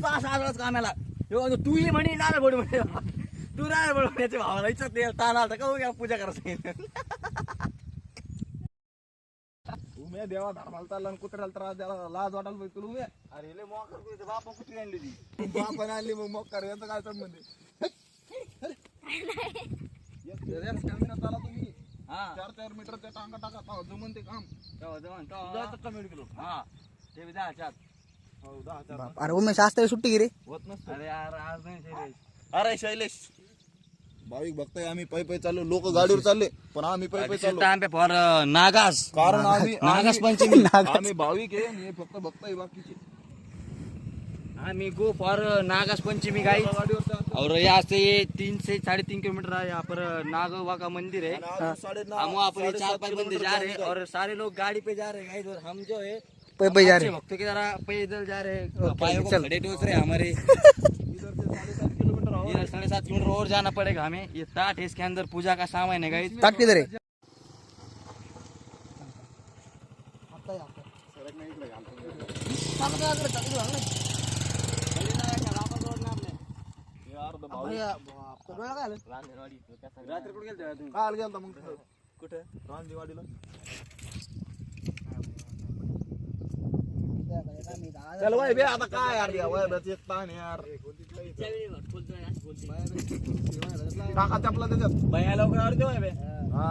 नुसतं असं आजच कामाला तू ही म्हणे नारळ फोड म्हणे तू नारळ फोड म्हणायचे भावाला इच्छा ते ताण आलता का घ्या पूजा करायचं उम्या देवा धर्माला चालला आणि कुत्र्याला त्रास द्यायला लाज वाटायला पाहिजे तुला उम्या. अरे लय मोकर बापा कुठे आणली ती बापाने आणली मग मोकार याचं काय संबंध आहे? चाला तुम्ही हा 4 मीटरच्या टांगा टाका जमून ते काम कमी किलो हा ते 10 हो 10 अरे उमेश आज तरी सुट्टी गिरे होत नसतं. अरे यार आज नाही शैलेश अरे शैलेश भाविक बघताय आम्ही पै चाललो लोक गाडीवर चालले पण आम्ही पै चाललो टाइम फॉर नागास कारण आम्ही नागास पंचमी आम्ही भाविक आहे आणि हे फक्त बघताय बाकीचे आम्ही go for Nagas Panchami guys गाडीवर चालतो. और यहाँ से 3 से 3.5 किलोमीटर है यहाँ पर नागवा का मंदिर है आणि आज 9:30 हम वहाँ पर 4-5 बंदे जा रहे हैं और सारे लोग गाड़ी पे जा रहे हैं गाइस और हम जो है पै जा रहे भक्तों की तरह पैदल जा रहे हैं पायों को खड़े ठोस रहे हैं हमारे इधर से 7.5 किलोमीटर और 7.5 किलोमीटर और जाना पड़ेगा हमें ये ताट है इसके अंदर पूजा का सामान है गाइस ताट किधर है यार द भाविक रात्री कुठे गेलते तुम्ही काल गेलता मग कुठे रांदेवाडीला चल वय बे आता काय यार या वय बे एक ताण यार टाका चपला त्याच्यात भैया लवकर आवडते होय बे हा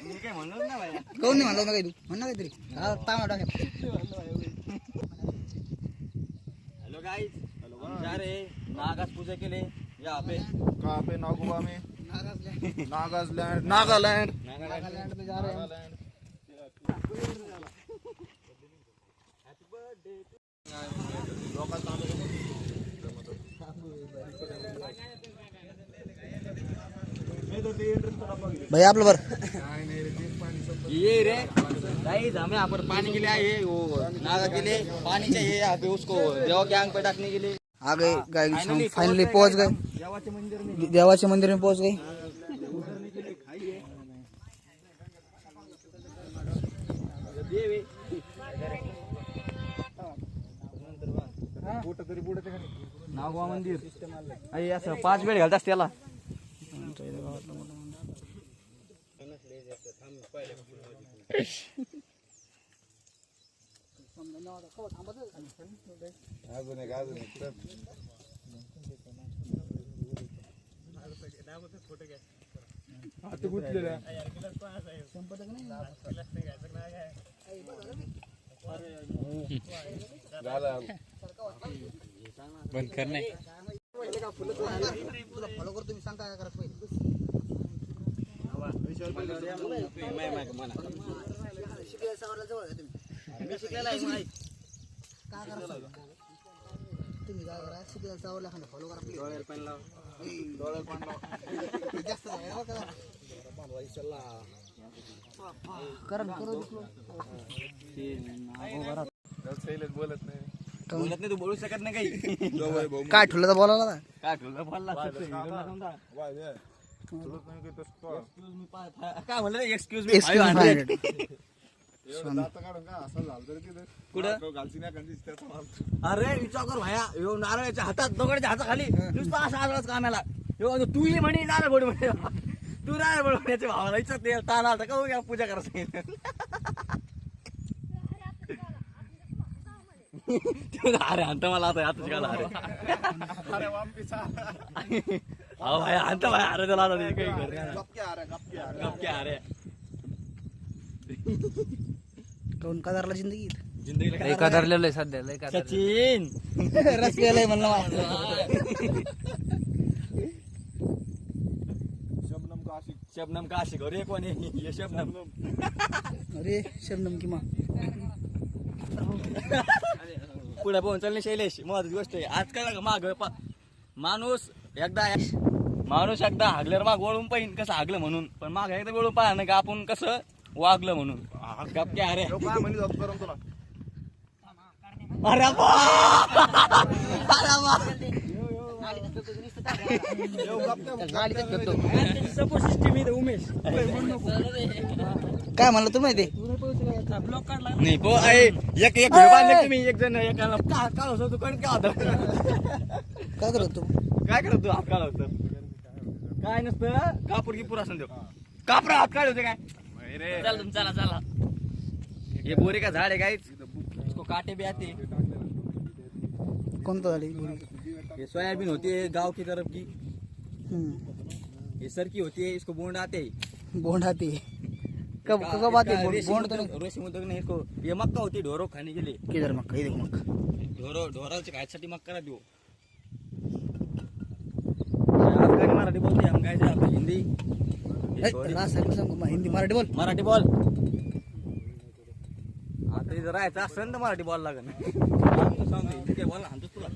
मी काय म्हणलो ना भैया कोण नाही म्हणलं ना काही तू म्हण ना काहीतरी तामा टाक हेलो गाइस हम जा रहे हैं नागास पूजा के लिए यहाँ पे कहाँ पे नागोबा में नागालैंड नागालैंड नागालैंड में जा रहे हैं भैया आप लोग ये रे गाइस हमें यहाँ पर पानी के लिए आए हैं, वो नागा के लिए पानी चाहिए यहाँ पे उसको देवा के आंग पे डाकने के लिए आ गए गाइस हम फाइनली पहुंच गए देवाचे मंदिर में देवाचे मंदिर में पहुंच गए उतरने के लिए खाइए देवे नागवा मंदिर अरे असं 5 वेळ घालत त्याला अजून एक हात गुंतलेला बंद करणे फॉलो करतो मी सांग काय करत शिकलेला सावरला जवळ आहे तुम्ही मी शिकलेला आहे माहित काय करा तुम्ही काय करा शिकलेला सावरला खाली फॉलो करा प्लीज डोळ्याला पेन लाव जास्त झालं करा करू बोलत नाही बोलत नाही तू बोलू शकत नाही काही काय ठुलं तर बोलावला ना काय तुला बोलला काय म्हणलं एक्सक्यूज मी एक्सक्यूज अरे विचार कर भाया यो नारळाच्या हातात दगडाच्या हाताखाली नुसतं असं आजच कामाला तू ही म्हणे नारळ फोड म्हणे तू नारळ फोड म्हणायचे भावाला इच्छा ते ताण आलता का घ्या पूजा करायचं अरे आणता मला आता आता शिकायला अरे हो भाई आणता भाई अरे त्याला आता काही अरे कोण कदारला जिंदगी जिंदगीला लय कदारलेलं आहे सध्या लय सचिन रस प्यायलाय म्हणलं शबनम का आशिक शबनम का आशिक अरे कोण आहे ये शबनम अरे शबनम की माँ पुढे पोहून चालणे शैलेश महत्वाची गोष्ट आहे आज काय माग माणूस एकदा हागल्यावर माग वळून पाहिन कसं हागलं म्हणून पण माग एकदा वळून पाहा ना का आपण कसं वागलं म्हणून गपके अरे काय म्हणली जातो करून तुला अरे सपोर्ट सिस्टीम इथं उमेश काय म्हणलं तू माहिती ब्लॉक काढला नाही पो आहे एक एक घर बांधले तुम्ही एक जण एकाला काळ होतो तू कण काय होतं काय करत तू काय करत तू हात काढ होतं काय नसतं कापूर की पुरा देऊ कापरा हात काढ होते काय चल चला चला हे बोरे का झाड आहे काय इसको काटे भी आते कोणतं झाली ये सोयाबीन होती है गांव की तरफ की ये सरकी होती है इसको बोंड आते बोंड आती कब कब आती बोंड तो नहीं रेशम उद्योग नहीं इसको ये मक्का होती है ढोरों खाने के लिए किधर मक्का ये देखो मक्का ढोराचे खायसाठी मक्का देऊ अफगाणी मराठी बोलते हम काय आपली हिंदी हिंदी मराठी बोल मराठी बोल आता इथं राहायचं असेल तर मराठी बोल लागेल सांगतो हिंदी काय बोल हाणतोच तुला